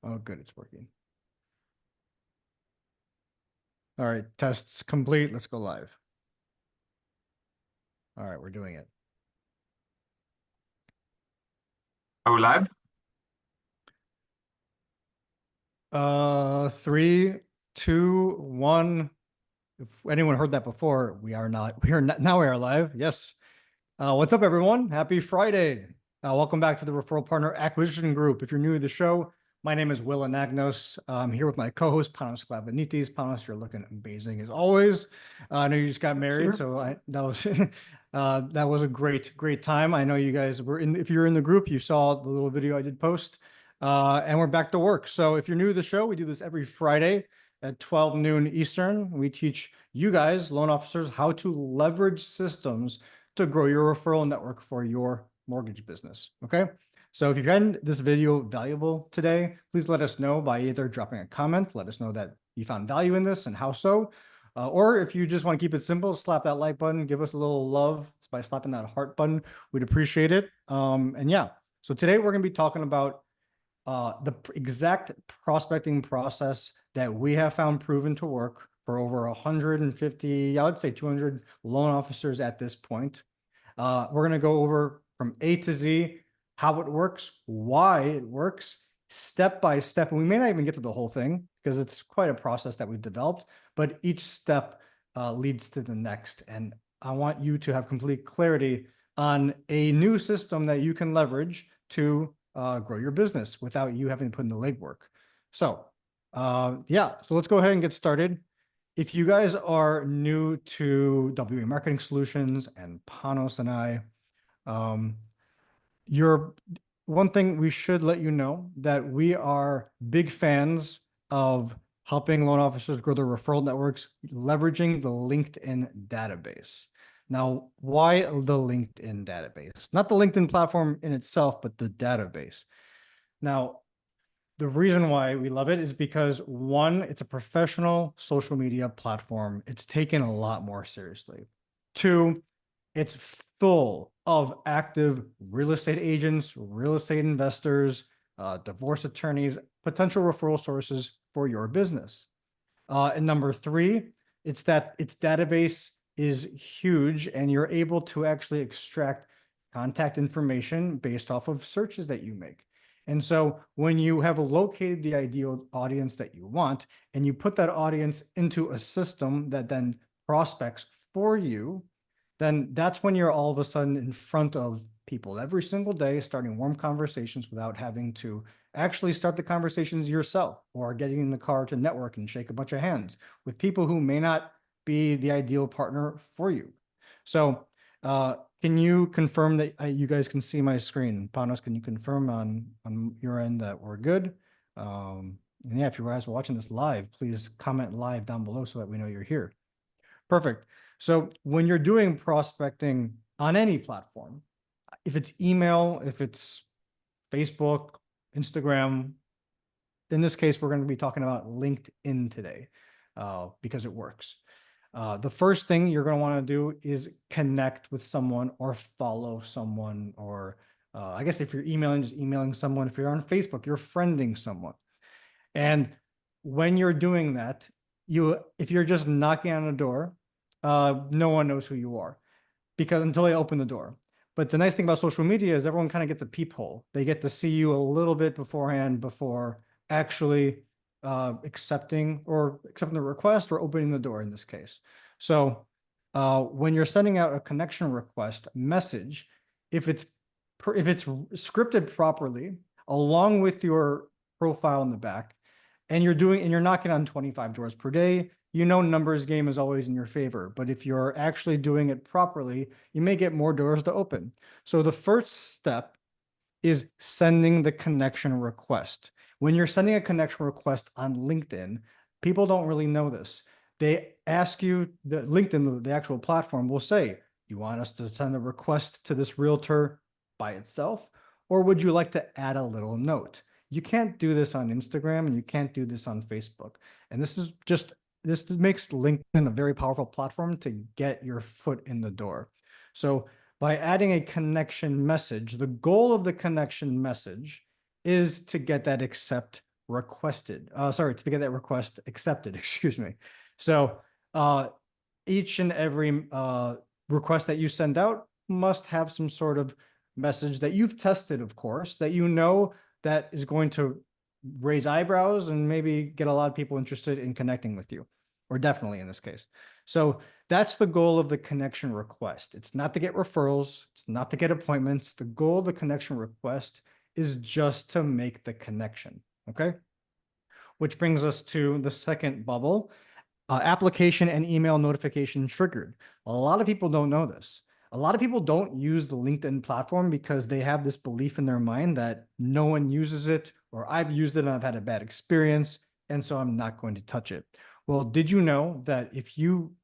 Oh, good, it's working. All right, tests complete. Let's go live. All right, we're doing it. Are we live? 3, 2, 1. If anyone heard that before, we are not. Now we are live. Yes. What's up, everyone? Happy Friday. Welcome back to the Referral Partner Acquisition Group. If you're new to the show, my name is Will Anagnos. I'm here with my co-host, Panos Sklavenitis. Panos, you're looking amazing as always. I know you just got married, so that was that was a great time. I know you guys were in. If you're in the group, you saw the little video I did post. And we're back to work. So if you're new to the show, we do this every Friday at 12 noon Eastern. We teach you guys, loan officers, how to leverage systems to grow your referral network for your mortgage business. Okay. So if you found this video valuable today, please let us know by either dropping a comment, let us know that you found value in this and how so. Or if you just want to keep it simple, slap that like button, give us a little love by slapping that heart button. We'd appreciate it. And yeah, so today we're going to be talking about the exact prospecting process that we have found proven to work for over 150, I would say 200 loan officers at this point. We're going to go over from A to Z, how it works, why it works, step by step. And we may not even get to the whole thing because it's quite a process that we've developed, but each step leads to the next. And I want you to have complete clarity on a new system that you can leverage to grow your business without you having to put in the legwork. So yeah, so let's go ahead and get started. If you guys are new to WA Marketing Solutions and Panos and I, one thing we should let you know that we are big fans of helping loan officers grow their referral networks, leveraging the LinkedIn database. Now, why the LinkedIn database? Not the LinkedIn platform in itself, but the database. Now, the reason why we love it is because, one, it's a professional social media platform. It's taken a lot more seriously. Two, it's full of active real estate agents, real estate investors, divorce attorneys, potential referral sources for your business. And number three, it's that its database is huge and you're able to actually extract contact information based off of searches that you make. And so when you have located the ideal audience that you want, and you put that audience into a system that then prospects for you, then that's when you're all of a sudden in front of people every single day, starting warm conversations without having to actually start the conversations yourself or getting in the car to network and shake a bunch of hands with people who may not be the ideal partner for you. So can you confirm that you guys can see my screen? Panos, can you confirm on your end that we're good? And yeah, if you guys are watching this live, please comment live down below so that we know you're here. Perfect. So when you're doing prospecting on any platform, if it's email, if it's Facebook, Instagram, in this case, we're going to be talking about LinkedIn today because it works. The first thing you're going to want to do is connect with someone or follow someone, or I guess if you're emailing, just emailing someone. If you're on Facebook, you're friending someone. And when you're doing that, if you're just knocking on a door, no one knows who you are because until they open the door. But the nice thing about social media is everyone kind of gets a peephole. They get to see you a little bit beforehand before actually accepting the request or opening the door in this case. So when you're sending out a connection request message, if it's scripted properly, along with your profile in the back, and you're knocking on 25 doors per day, numbers game is always in your favor. But if you're actually doing it properly, you may get more doors to open. So the first step is sending the connection request. When you're sending a connection request on LinkedIn, people don't really know this. They ask you, LinkedIn, the actual platform, will say, you want us to send a request to this realtor by itself, or would you like to add a little note? You can't do this on Instagram and you can't do this on Facebook. And this makes LinkedIn a very powerful platform to get your foot in the door. So by adding a connection message, the goal of the connection message is to get that accept requested. Sorry, to get that request accepted, excuse me. So each and every request that you send out must have some sort of message that you've tested, of course, that you know that is going to raise eyebrows and maybe get a lot of people interested in connecting with you, or definitely in this case. So that's the goal of the connection request. It's not to get referrals. It's not to get appointments. The goal of the connection request is just to make the connection. Okay. Which brings us to the second bubble, application and email notification triggered. A lot of people don't know this. A lot of people don't use the LinkedIn platform because they have this belief in their mind that no one uses it, or I've used it and I've had a bad experience, and so I'm not going to touch it. Well, did you know that if you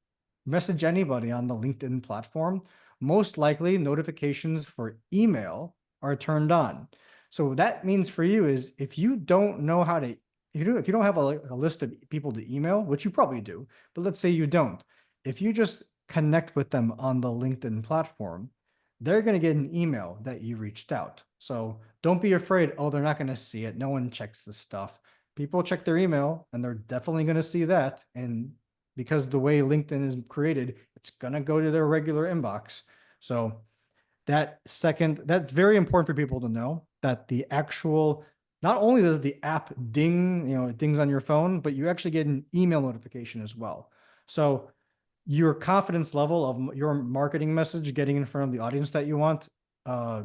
message anybody on the LinkedIn platform, most likely notifications for email are turned on? So that means for you is if you don't know how to, if you don't have a list of people to email, which you probably do, but let's say you don't, if you just connect with them on the LinkedIn platform, they're going to get an email that you reached out. So don't be afraid, oh, they're not going to see it. No one checks this stuff. People check their email and they're definitely going to see that. And because the way LinkedIn is created, it's going to go to their regular inbox. So that's very important for people to know that the actual, not only does the app ding, it dings on your phone, but you actually get an email notification as well. So your confidence level of your marketing message getting in front of the audience that you want,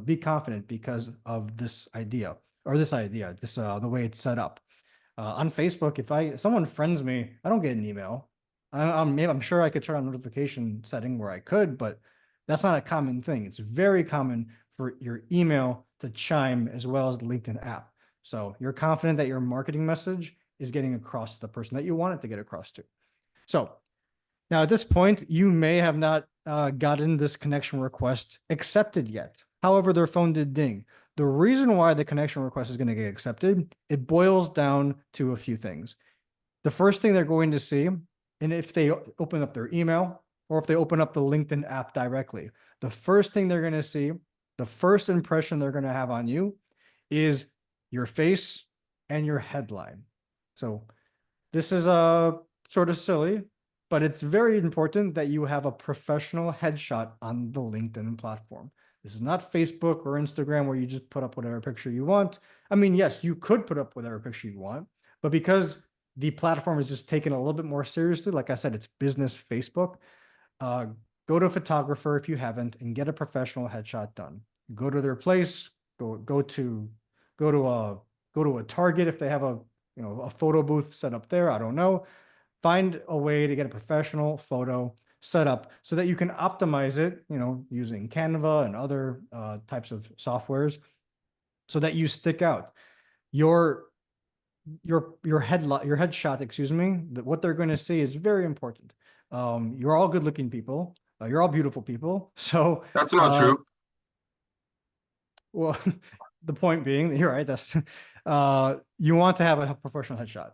be confident because of this idea, the way it's set up. On Facebook, if someone friends me, I don't get an email. I'm sure I could turn on notification setting where I could, but that's not a common thing. It's very common for your email to chime as well as the LinkedIn app. So you're confident that your marketing message is getting across to the person that you want it to get across to. So now at this point, you may have not gotten this connection request accepted yet. However, their phone did ding. The reason why the connection request is going to get accepted, it boils down to a few things. The first thing they're going to see, and if they open up their email or if they open up the LinkedIn app directly, the first thing they're going to see, the first impression they're going to have on you is your face and your headline. So this is sort of silly, but it's very important that you have a professional headshot on the LinkedIn platform. This is not Facebook or Instagram where you just put up whatever picture you want. I mean, yes, you could put up whatever picture you want, but because the platform is just taken a little bit more seriously, like I said, it's business Facebook. Go to a photographer if you haven't and get a professional headshot done. Go to their place. Go to a Target if they have a photo booth set up there. I don't know. Find a way to get a professional photo set up so that you can optimize it, using Canva and other types of softwares so that you stick out. Your headshot, excuse me, what they're going to see is very important. You're all good-looking people. You're all beautiful people. So That's not true. well, the point being, you're right. That's you want to have a professional headshot.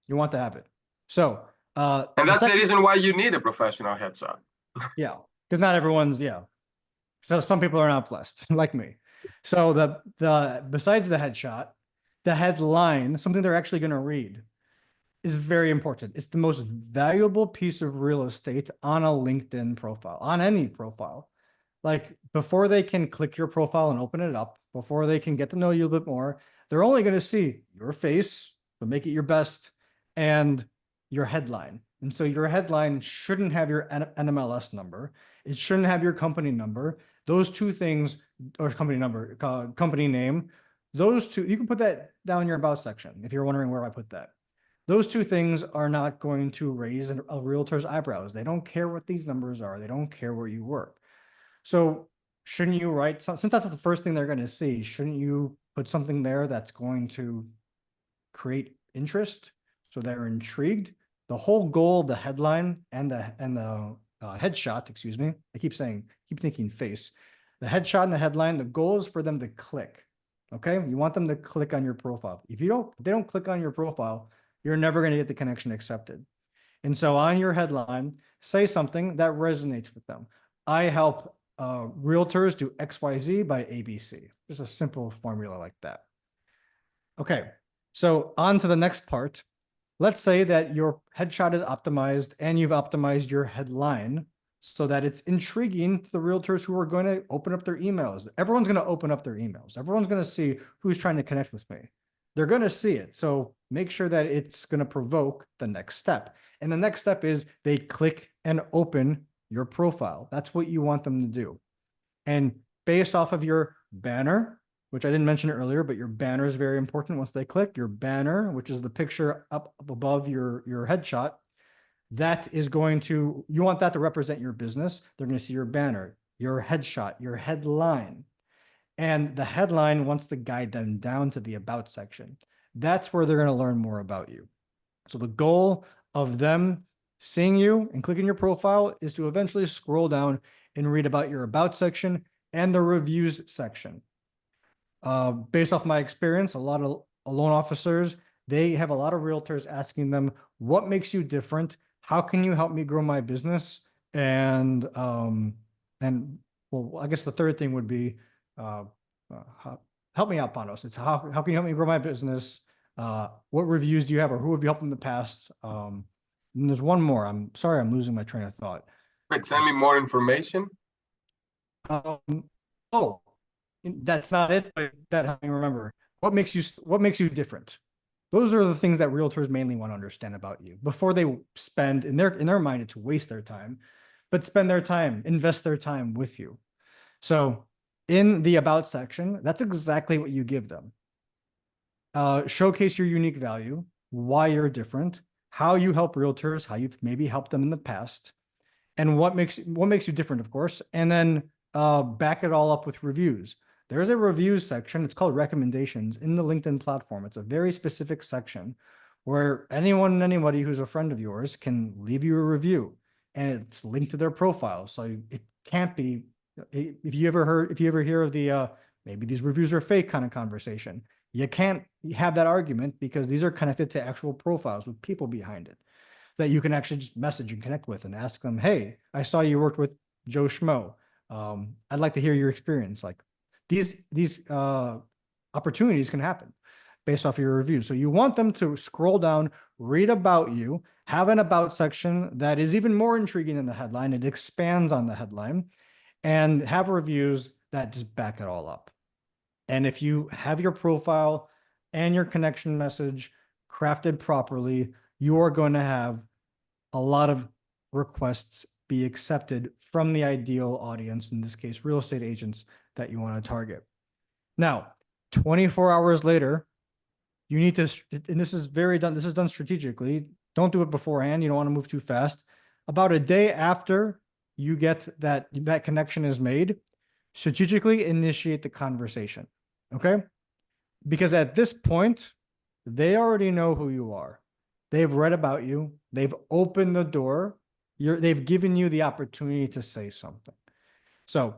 You want to have it. So And that's the reason why you need a professional headshot. Yeah, because not everyone's, So some people are not blessed, like me. So the besides the headshot, the headline, something they're actually going to read, is very important. It's the most valuable piece of real estate on a LinkedIn profile, on any profile. Like before they can click your profile and open it up, before they can get to know you a bit more, they're only going to see your face, so make it your best, and your headline. And so your headline shouldn't have your NMLS number. It shouldn't have your company number. Those two things, or company number, company name, those two, you can put that down in your about section if you're wondering where I put that. Those two things are not going to raise a realtor's eyebrows. They don't care what these numbers are. They don't care where you work. So shouldn't you write, since that's the first thing they're going to see, shouldn't you put something there that's going to create interest so they're intrigued? The whole goal of the headline and the headshot, excuse me, I keep thinking face. The headshot and the headline, the goal is for them to click. Okay, you want them to click on your profile. If they don't click on your profile, you're never going to get the connection accepted. And so on your headline, say something that resonates with them. I help realtors do XYZ by ABC. Just a simple formula like that. Okay, So on to the next part. Let's say that your headshot is optimized and you've optimized your headline so that it's intriguing to the realtors who are going to open up their emails. Everyone's going to open up their emails. Everyone's going to see who's trying to connect with me. They're going to see it. So make sure that it's going to provoke the next step. And the next step is they click and open your profile. That's what you want them to do. And based off of your banner, which I didn't mention earlier, but your banner is very important. Once they click your banner, which is the picture up above your headshot, that is going to, you want that to represent your business. They're going to see your banner, your headshot, your headline. And the headline wants to guide them down to the about section. That's where they're going to learn more about you. So the goal of them seeing you and clicking your profile is to eventually scroll down and read about your about section and the reviews section. Based off my experience, a lot of loan officers, they have a lot of realtors asking them, what makes you different? How can you help me grow my business? And well, I guess the third thing would be, help me out, Panos. It's how can you help me grow my business? What reviews do you have, or who have you helped in the past? And there's one more. I'm sorry, I'm losing my train of thought. Wait, send me more information. Oh, that's not it, but that helped me remember. What makes you different? Those are the things that realtors mainly want to understand about you before they spend in their mind, it's waste their time, but spend their time, invest their time with you. So in the about section, that's exactly what you give them. Showcase your unique value, why you're different, how you help realtors, how you've maybe helped them in the past, and what makes you different, of course, and then back it all up with reviews. There's a reviews section. It's called recommendations in the LinkedIn platform. It's a very specific section where anyone and anybody who's a friend of yours can leave you a review, and it's linked to their profile. So it can't be, if you ever hear of the maybe these reviews are fake kind of conversation, you can't have that argument because these are connected to actual profiles with people behind it that you can actually just message and connect with and ask them, hey, I saw you worked with Joe Schmo. I'd like to hear your experience. Like these opportunities can happen based off of your review. So you want them to scroll down, read about you, have an about section that is even more intriguing than the headline. It expands on the headline, and have reviews that just back it all up. And if you have your profile and your connection message crafted properly, you are going to have a lot of requests be accepted from the ideal audience, in this case, real estate agents that you want to target. Now, 24 hours later, you need to, and this is done strategically. Don't do it beforehand. You don't want to move too fast. About a day after you get that connection is made, strategically initiate the conversation. Okay? Because at this point, they already know who you are. They've read about you. They've opened the door. They've given you the opportunity to say something. So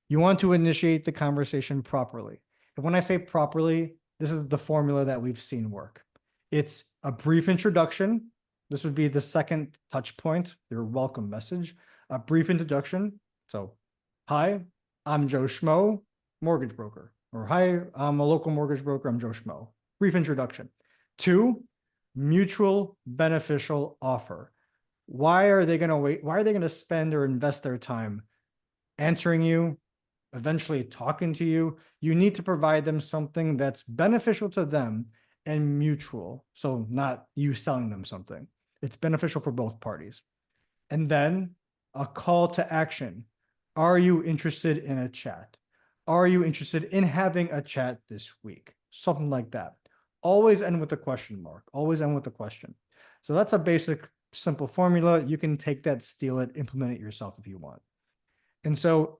you want to initiate the conversation properly. And when I say properly, this is the formula that we've seen work. It's a brief introduction. This would be the second touch point, your welcome message, a brief introduction. So, hi, I'm Joe Schmo, mortgage broker. Or hi, I'm a local mortgage broker, I'm Joe Schmo. Brief introduction. 2, mutual beneficial offer. Why are they going to wait? Why are they going to spend or invest their time answering you, eventually talking to you? You need to provide them something that's beneficial to them and mutual. So not you selling them something. It's beneficial for both parties. And then a call to action. Are you interested in a chat? Are you interested in having a chat this week? Something like that. Always end with a question mark. Always end with a question. So that's a basic, simple formula. You can take that, steal it, implement it yourself if you want. And so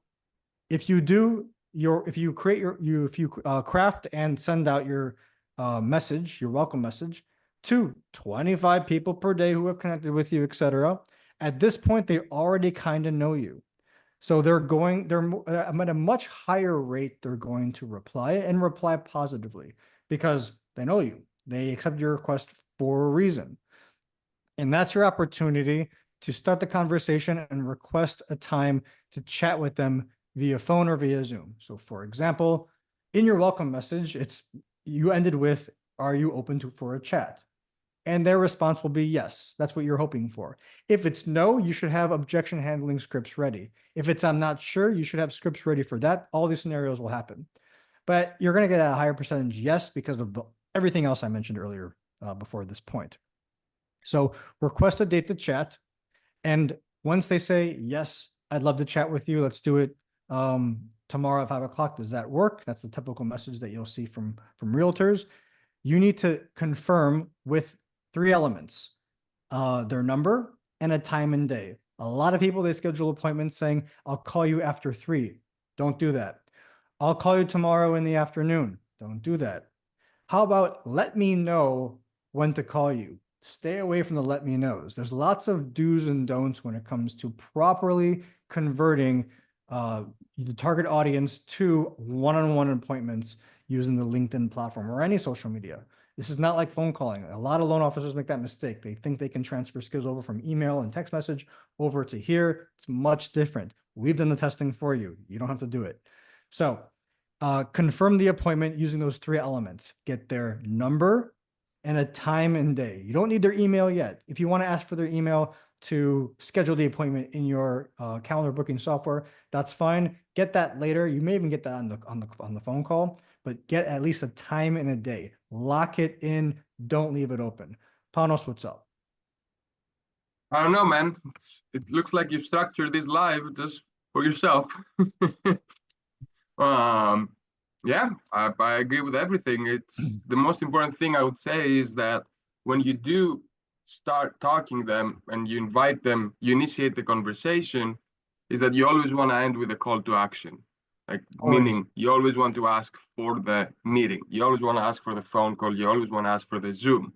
if you craft and send out your message, your welcome message to 25 people per day who have connected with you, etc. At this point, they already kind of know you. So they're at a much higher rate, they're going to reply and reply positively because they know you. They accept your request for a reason. And that's your opportunity to start the conversation and request a time to chat with them via phone or via Zoom. So for example, in your welcome message, you ended with, are you open for a chat? And their response will be yes. That's what you're hoping for. If it's no, you should have objection handling scripts ready. If it's I'm not sure, you should have scripts ready for that. All these scenarios will happen. But you're going to get a higher percentage yes because of everything else I mentioned earlier before this point. So request a date to chat. And once they say, yes, I'd love to chat with you, let's do it tomorrow at 5 o'clock. Does that work? That's the typical message that you'll see from realtors. You need to confirm with 3 elements, their number and a time and day. A lot of people, they schedule appointments saying, I'll call you after 3. Don't do that. I'll call you tomorrow in the afternoon. Don't do that. How about let me know when to call you? Stay away from the let me knows. There's lots of do's and don'ts when it comes to properly converting the target audience to one-on-one appointments using the LinkedIn platform or any social media. This is not like phone calling. A lot of loan officers make that mistake. They think they can transfer skills over from email and text message over to here. It's much different. We've done the testing for you. You don't have to do it. So confirm the appointment using those 3 elements. Get their number and a time and day. You don't need their email yet. If you want to ask for their email to schedule the appointment in your calendar booking software, that's fine. Get that later. You may even get that on the phone call, but get at least a time and a day. Lock it in. Don't leave it open. Panos, what's up? I don't know, man. It looks like you've structured this live just for yourself. Yeah, I agree with everything. It's the most important thing I would say is that when you do start talking them and you invite them, you initiate the conversation, is that you always want to end with a call to action. Like Always. meaning you always want to ask for the meeting. You always want to ask for the phone call. You always want to ask for the Zoom.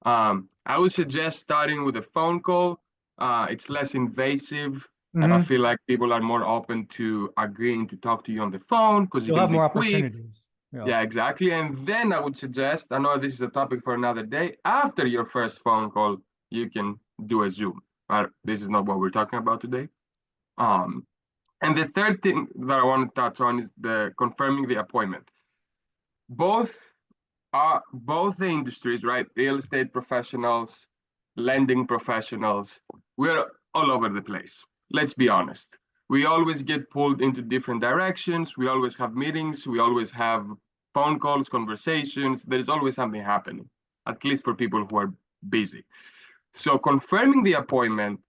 I would suggest starting with a phone call. It's less invasive. And I feel like people are more open to agreeing to talk to you on the phone because you You'll can have be more quick. opportunities. Yeah, exactly. And then I would suggest, I know this is a topic for another day, after your first phone call, you can do a Zoom. But this is not what we're talking about today. And the third thing that I want to touch on is the confirming the appointment. Both the industries, right? Real estate professionals, lending professionals, we're all over the place. Let's be honest. We always get pulled into different directions. We always have meetings. We always have phone calls, conversations. There's always something happening, at least for people who are busy. So confirming the appointment,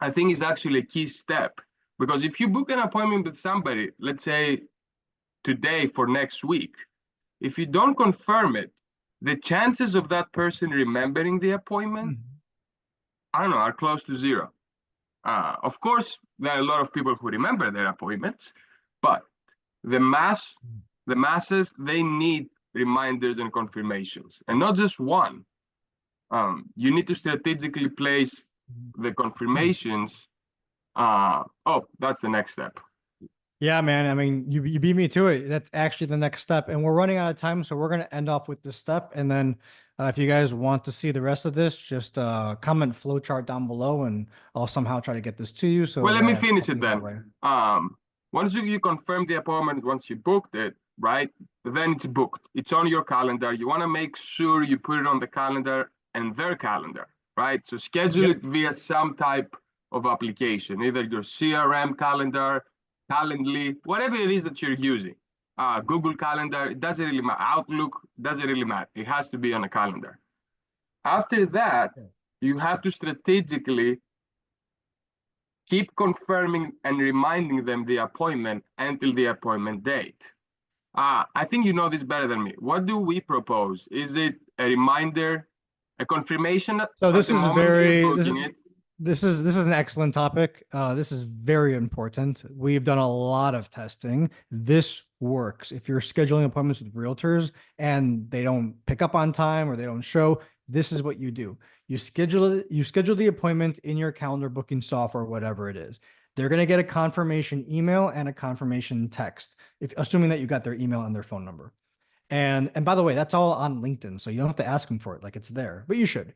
I think, is actually a key step. Because if you book an appointment with somebody, let's say today for next week, if you don't confirm it, the chances of that person remembering the appointment, I don't know, are close to 0. Of course, there are a lot of people who remember their appointments, but the masses, they need reminders and confirmations, and not just one. You need to strategically place the confirmations. Oh, that's the next step. Yeah, man. I mean, you beat me to it. That's actually the next step. And we're running out of time, so we're going to end off with this step. And then if you guys want to see the rest of this, just comment flowchart down below, and I'll somehow try to get this to you. So well, let me that finish it that then. way. Once you confirm the appointment, once you booked it, right, then it's booked. It's on your calendar. You want to make sure you put it on the calendar and their calendar, right? So schedule it via some type of application, either your CRM calendar, Calendly, whatever it is that you're using. Google Calendar, it doesn't really matter. Outlook, doesn't really matter. It has to be on a calendar. After that, you have to strategically keep confirming and reminding them the appointment until the appointment date. I think you know this better than me. What do we propose? Is it a reminder, a confirmation? So this is this is an excellent topic. This is very important. We've done a lot of testing. This works. If you're scheduling appointments with realtors and they don't pick up on time or they don't show, this is what you do. You schedule the appointment in your calendar booking software, whatever it is. They're going to get a confirmation email and a confirmation text, assuming that you got their email and their phone number. And by the way, that's all on LinkedIn, so you don't have to ask them for it. Like, it's there, but you should.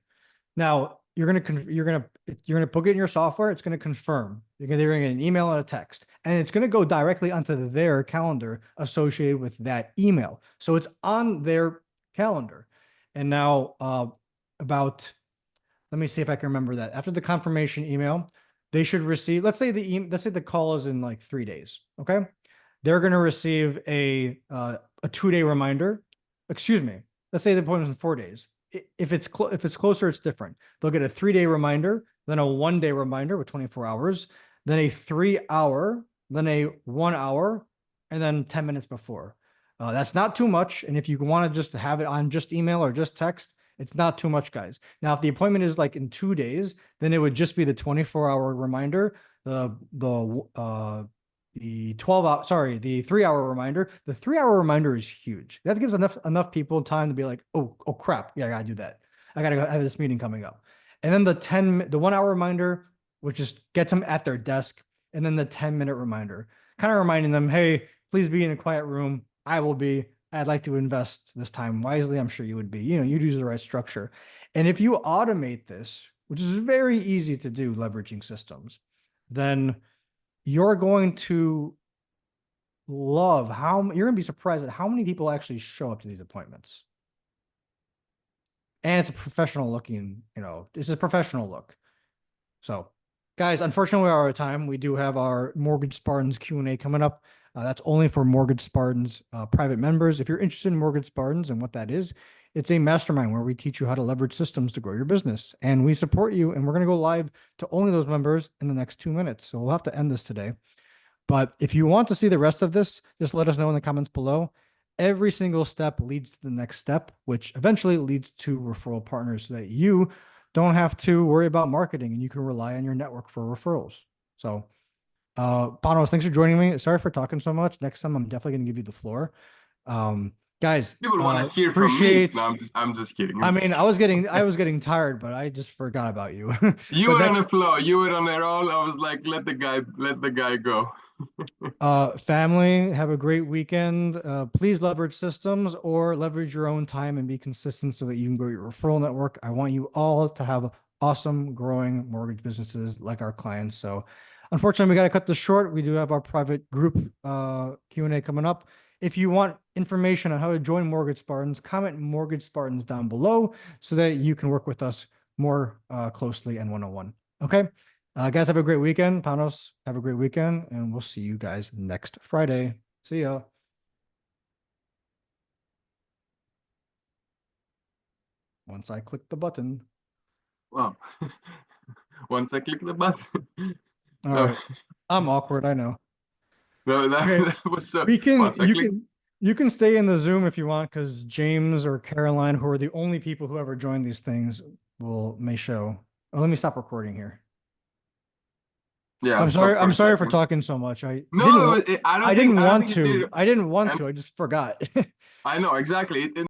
Now you're gonna book it in your software. It's gonna confirm. You're gonna get an email and a text, and it's gonna go directly onto their calendar associated with that email. So it's on their calendar. And now about, let me see if I can remember that. After the confirmation email, they should receive, let's say let's say the call is in like 3 days. Okay. They're going to receive a 2-day reminder. Excuse me. Let's say the appointment's in 4 days. If it's closer, it's different. They'll get a 3-day reminder, then a 1-day reminder with 24 hours, then a 3-hour, then a 1 hour, and then 10 minutes before. That's not too much. And if you want to just have it on just email or just text, it's not too much, guys. Now, if the appointment is like in 2 days, then it would just be the 24-hour reminder, the 12-hour, sorry, the 3-hour reminder. The 3-hour reminder is huge. That gives enough people time to be like, oh crap, yeah, I gotta do that. I gotta go have this meeting coming up. And then the 1-hour reminder, which just gets them at their desk, and then the 10-minute reminder, kind of reminding them, hey, please be in a quiet room. I will be. I'd like to invest this time wisely. I'm sure you would be. You'd use the right structure. And if you automate this, which is very easy to do, leveraging systems, then you're going to love you're going to be surprised at how many people actually show up to these appointments. And it's a professional looking, it's a professional look. So guys, unfortunately, we're out of time. We do have our Mortgage Spartans Q&A coming up. That's only for Mortgage Spartans private members. If you're interested in Mortgage Spartans and what that is, it's a mastermind where we teach you how to leverage systems to grow your business. And we support you. And we're going to go live to only those members in the next 2 minutes. So we'll have to end this today. But if you want to see the rest of this, just let us know in the comments below. Every single step leads to the next step, which eventually leads to referral partners so that you don't have to worry about marketing and you can rely on your network for referrals. So Panos, thanks for joining me. Sorry for talking so much. Next time, I'm definitely going to give you the floor. Guys, People want to hear appreciate... from me. No, I'm just kidding. I mean, I was getting tired, but I just forgot about you. You were on the flow. You were on a roll. I was like, let the guy go. Family, have a great weekend. Please leverage systems or leverage your own time and be consistent so that you can grow your referral network. I want you all to have awesome, growing mortgage businesses like our clients. So unfortunately, we got to cut this short. We do have our private group Q&A coming up. If you want information on how to join Mortgage Spartans, comment Mortgage Spartans down below so that you can work with us more closely and one-on-one. Okay? Guys, have a great weekend. Panos, have a great weekend, and we'll see you guys next Friday. See ya. Once I click the button. Wow. Once I click the button. All right. I'm awkward, I know. No, that was so. You can stay in the Zoom if you want, because James or Caroline, who are the only people who ever join these things, may show. Oh, let me stop recording here. Yeah, I'm sorry for talking so much. I didn't want to. I just forgot. I know exactly.